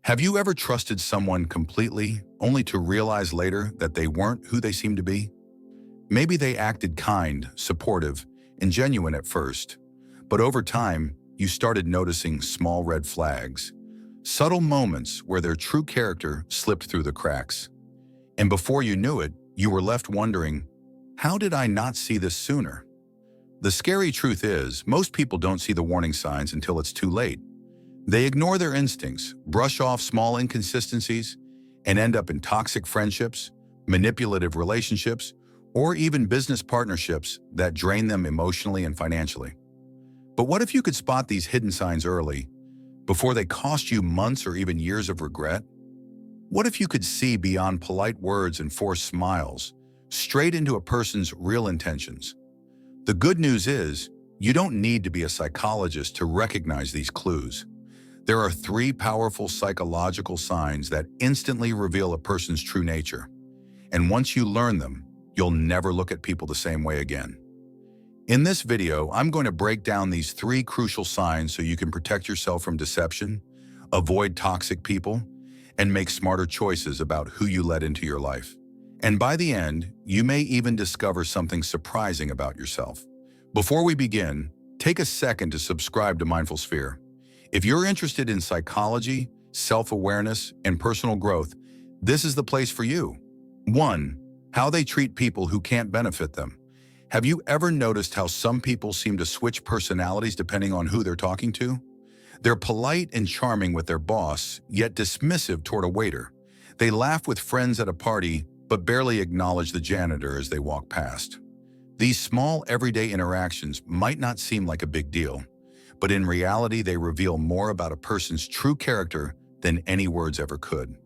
Have you ever trusted someone completely, only to realize later that they weren't who they seemed to be? Maybe they acted kind, supportive, and genuine at first, but over time, you started noticing small red flags, subtle moments where their true character slipped through the cracks. And before you knew it, you were left wondering, how did I not see this sooner? The scary truth is, most people don't see the warning signs until it's too late. They ignore their instincts, brush off small inconsistencies, and end up in toxic friendships, manipulative relationships, or even business partnerships that drain them emotionally and financially. But what if you could spot these hidden signs early, before they cost you months or even years of regret? What if you could see beyond polite words and forced smiles, straight into a person's real intentions? The good news is, you don't need to be a psychologist to recognize these clues. There are 3 powerful psychological signs that instantly reveal a person's true nature. And once you learn them, you'll never look at people the same way again. In this video, I'm going to break down these 3 crucial signs so you can protect yourself from deception, avoid toxic people, and make smarter choices about who you let into your life. And by the end, you may even discover something surprising about yourself. Before we begin, take a second to subscribe to Mindful Sphere. If you're interested in psychology, self-awareness, and personal growth, this is the place for you. 1. How they treat people who can't benefit them. Have you ever noticed how some people seem to switch personalities depending on who they're talking to? They're polite and charming with their boss, yet dismissive toward a waiter. They laugh with friends at a party, but barely acknowledge the janitor as they walk past. These small, everyday interactions might not seem like a big deal, but in reality, they reveal more about a person's true character than any words ever could.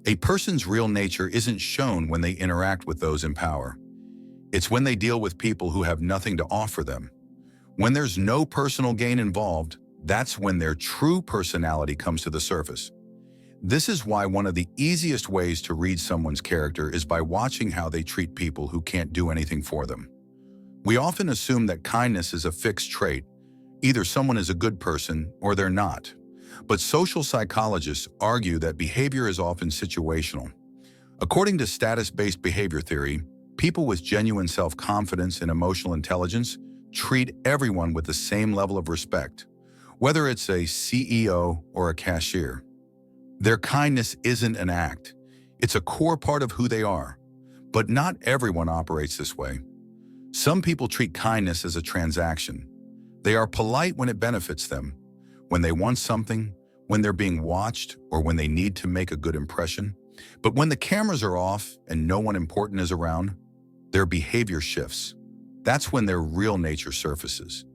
A person's real nature isn't shown when they interact with those in power. It's when they deal with people who have nothing to offer them. When there's no personal gain involved, that's when their true personality comes to the surface. This is why one of the easiest ways to read someone's character is by watching how they treat people who can't do anything for them. We often assume that kindness is a fixed trait. Either someone is a good person or they're not. But social psychologists argue that behavior is often situational. According to status-based behavior theory, people with genuine self-confidence and emotional intelligence treat everyone with the same level of respect, whether it's a CEO or a cashier. Their kindness isn't an act. It's a core part of who they are. But not everyone operates this way. Some people treat kindness as a transaction. They are polite when it benefits them, when they want something, when they're being watched, or when they need to make a good impression. But when the cameras are off and no one important is around, their behavior shifts. That's when their real nature surfaces.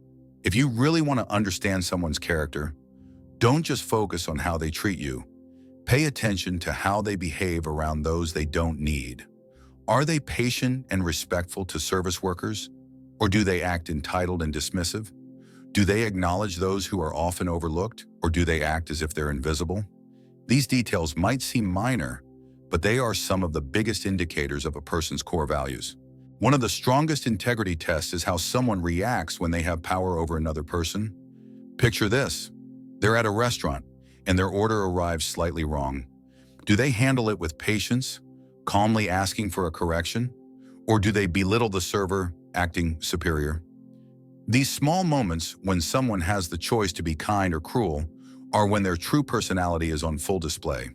If you really want to understand someone's character, don't just focus on how they treat you. Pay attention to how they behave around those they don't need. Are they patient and respectful to service workers? Or do they act entitled and dismissive? Do they acknowledge those who are often overlooked, or do they act as if they're invisible? These details might seem minor, but they are some of the biggest indicators of a person's core values. One of the strongest integrity tests is how someone reacts when they have power over another person. Picture this. They're at a restaurant, and their order arrives slightly wrong. Do they handle it with patience, calmly asking for a correction? Or do they belittle the server, acting superior? These small moments when someone has the choice to be kind or cruel are when their true personality is on full display.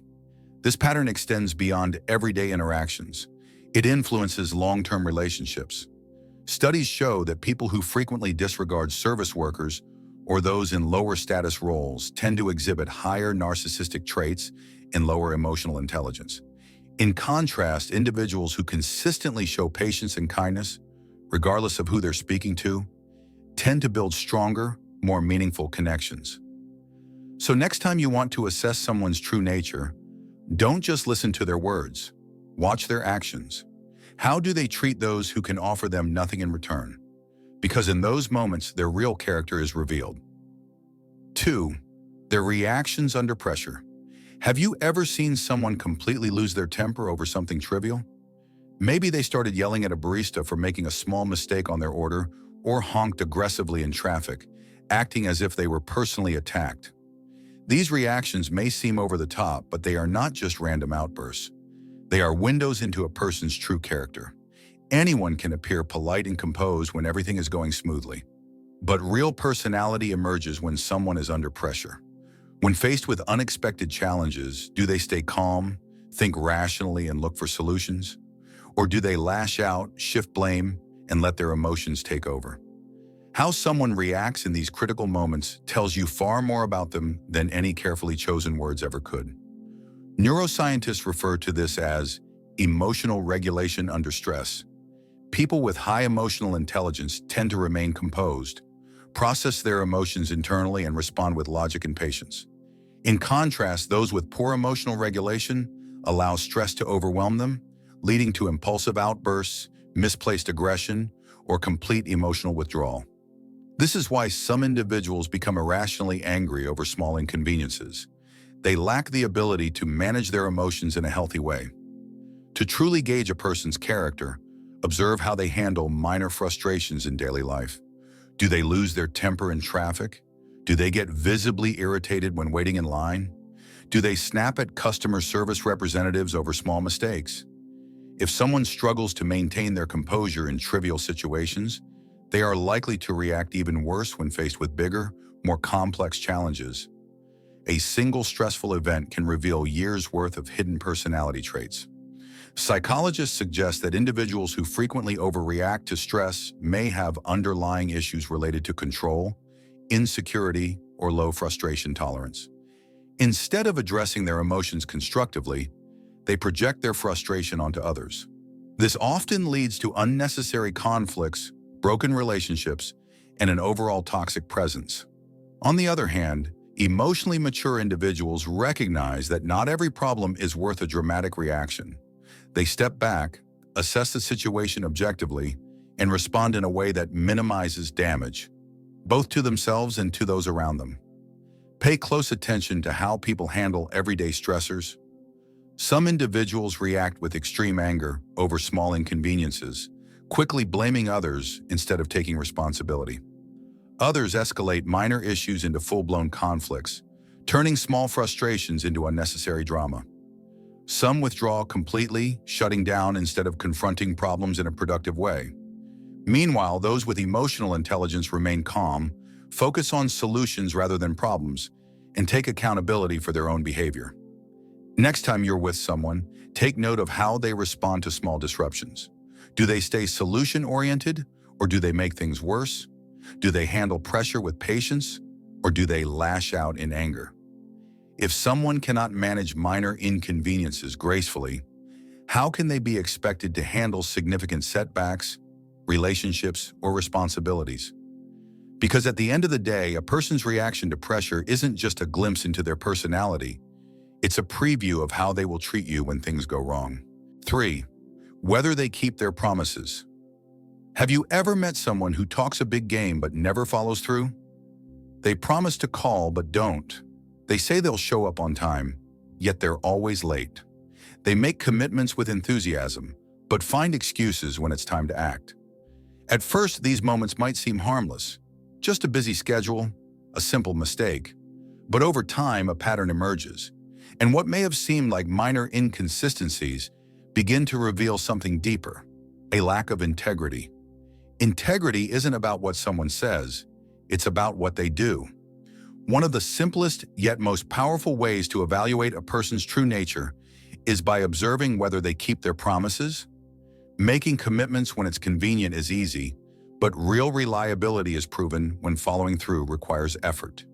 This pattern extends beyond everyday interactions. It influences long-term relationships. Studies show that people who frequently disregard service workers or those in lower status roles tend to exhibit higher narcissistic traits and lower emotional intelligence. In contrast, individuals who consistently show patience and kindness, regardless of who they're speaking to, tend to build stronger, more meaningful connections. So next time you want to assess someone's true nature, don't just listen to their words. Watch their actions. How do they treat those who can offer them nothing in return? Because in those moments, their real character is revealed. 2. Their reactions under pressure. Have you ever seen someone completely lose their temper over something trivial? Maybe they started yelling at a barista for making a small mistake on their order, or honked aggressively in traffic, acting as if they were personally attacked. These reactions may seem over the top, but they are not just random outbursts. They are windows into a person's true character. Anyone can appear polite and composed when everything is going smoothly. But real personality emerges when someone is under pressure. When faced with unexpected challenges, do they stay calm, think rationally, and look for solutions? Or do they lash out, shift blame, and let their emotions take over? How someone reacts in these critical moments tells you far more about them than any carefully chosen words ever could. Neuroscientists refer to this as emotional regulation under stress. People with high emotional intelligence tend to remain composed, process their emotions internally, and respond with logic and patience. In contrast, those with poor emotional regulation allow stress to overwhelm them, leading to impulsive outbursts, misplaced aggression, or complete emotional withdrawal. This is why some individuals become irrationally angry over small inconveniences. They lack the ability to manage their emotions in a healthy way. To truly gauge a person's character, observe how they handle minor frustrations in daily life. Do they lose their temper in traffic? Do they get visibly irritated when waiting in line? Do they snap at customer service representatives over small mistakes? If someone struggles to maintain their composure in trivial situations, they are likely to react even worse when faced with bigger, more complex challenges. A single stressful event can reveal years' worth of hidden personality traits. Psychologists suggest that individuals who frequently overreact to stress may have underlying issues related to control, insecurity, or low frustration tolerance. Instead of addressing their emotions constructively, they project their frustration onto others. This often leads to unnecessary conflicts, broken relationships, and an overall toxic presence. On the other hand, emotionally mature individuals recognize that not every problem is worth a dramatic reaction. They step back, assess the situation objectively, and respond in a way that minimizes damage, both to themselves and to those around them. Pay close attention to how people handle everyday stressors. Some individuals react with extreme anger over small inconveniences, quickly blaming others instead of taking responsibility. Others escalate minor issues into full-blown conflicts, turning small frustrations into unnecessary drama. Some withdraw completely, shutting down instead of confronting problems in a productive way. Meanwhile, those with emotional intelligence remain calm, focus on solutions rather than problems, and take accountability for their own behavior. Next time you're with someone, take note of how they respond to small disruptions. Do they stay solution-oriented, or do they make things worse? Do they handle pressure with patience, or do they lash out in anger? If someone cannot manage minor inconveniences gracefully, how can they be expected to handle significant setbacks, relationships, or responsibilities? Because at the end of the day, a person's reaction to pressure isn't just a glimpse into their personality, it's a preview of how they will treat you when things go wrong. 3. Whether they keep their promises. Have you ever met someone who talks a big game but never follows through? They promise to call but don't. They say they'll show up on time, yet they're always late. They make commitments with enthusiasm, but find excuses when it's time to act. At first, these moments might seem harmless, just a busy schedule, a simple mistake. But over time, a pattern emerges, and what may have seemed like minor inconsistencies begin to reveal something deeper, a lack of integrity. Integrity isn't about what someone says, it's about what they do. One of the simplest yet most powerful ways to evaluate a person's true nature is by observing whether they keep their promises. Making commitments when it's convenient is easy, but real reliability is proven when following through requires effort.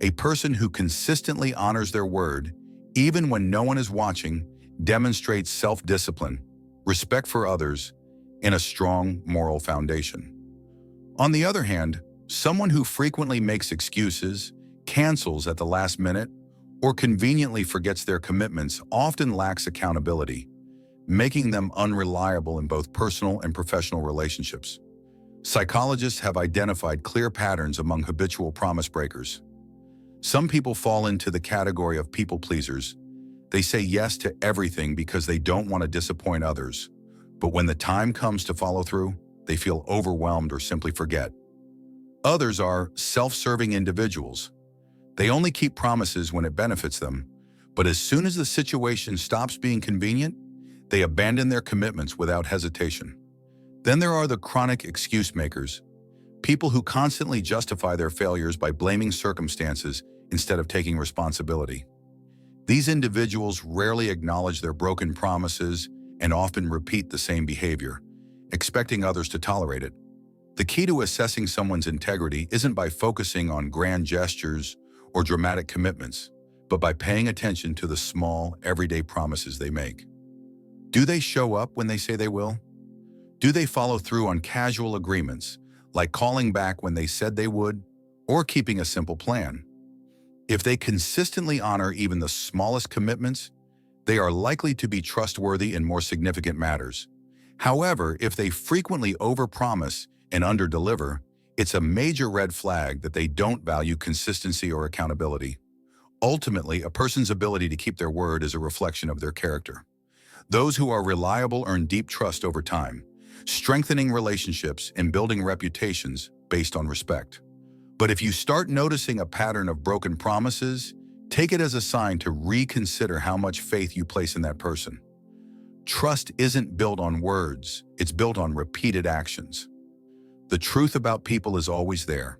A person who consistently honors their word, even when no one is watching, demonstrates self-discipline, respect for others, and a strong moral foundation. On the other hand, someone who frequently makes excuses, cancels at the last minute, or conveniently forgets their commitments often lacks accountability, making them unreliable in both personal and professional relationships. Psychologists have identified clear patterns among habitual promise breakers. Some people fall into the category of people pleasers. They say yes to everything because they don't want to disappoint others, but when the time comes to follow through, they feel overwhelmed or simply forget. Others are self-serving individuals. They only keep promises when it benefits them, but as soon as the situation stops being convenient, they abandon their commitments without hesitation. Then there are the chronic excuse makers, people who constantly justify their failures by blaming circumstances instead of taking responsibility. These individuals rarely acknowledge their broken promises and often repeat the same behavior, expecting others to tolerate it. The key to assessing someone's integrity isn't by focusing on grand gestures or dramatic commitments, but by paying attention to the small, everyday promises they make. Do they show up when they say they will? Do they follow through on casual agreements, like calling back when they said they would, or keeping a simple plan? If they consistently honor even the smallest commitments, they are likely to be trustworthy in more significant matters. However, if they frequently overpromise and underdeliver, it's a major red flag that they don't value consistency or accountability. Ultimately, a person's ability to keep their word is a reflection of their character. Those who are reliable earn deep trust over time, strengthening relationships and building reputations based on respect. But if you start noticing a pattern of broken promises, take it as a sign to reconsider how much faith you place in that person. Trust isn't built on words, it's built on repeated actions. The truth about people is always there.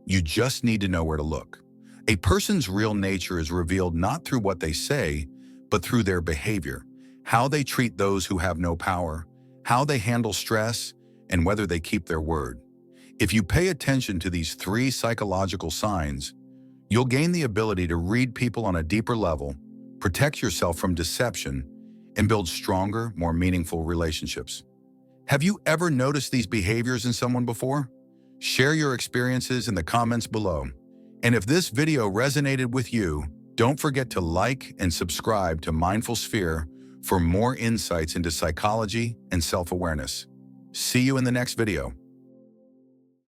You just need to know where to look. A person's real nature is revealed not through what they say, but through their behavior, how they treat those who have no power, how they handle stress, and whether they keep their word. If you pay attention to these 3 psychological signs, you'll gain the ability to read people on a deeper level, protect yourself from deception, and build stronger, more meaningful relationships. Have you ever noticed these behaviors in someone before? Share your experiences in the comments below. And if this video resonated with you, don't forget to like and subscribe to Mindful Sphere for more insights into psychology and self-awareness. See you in the next video.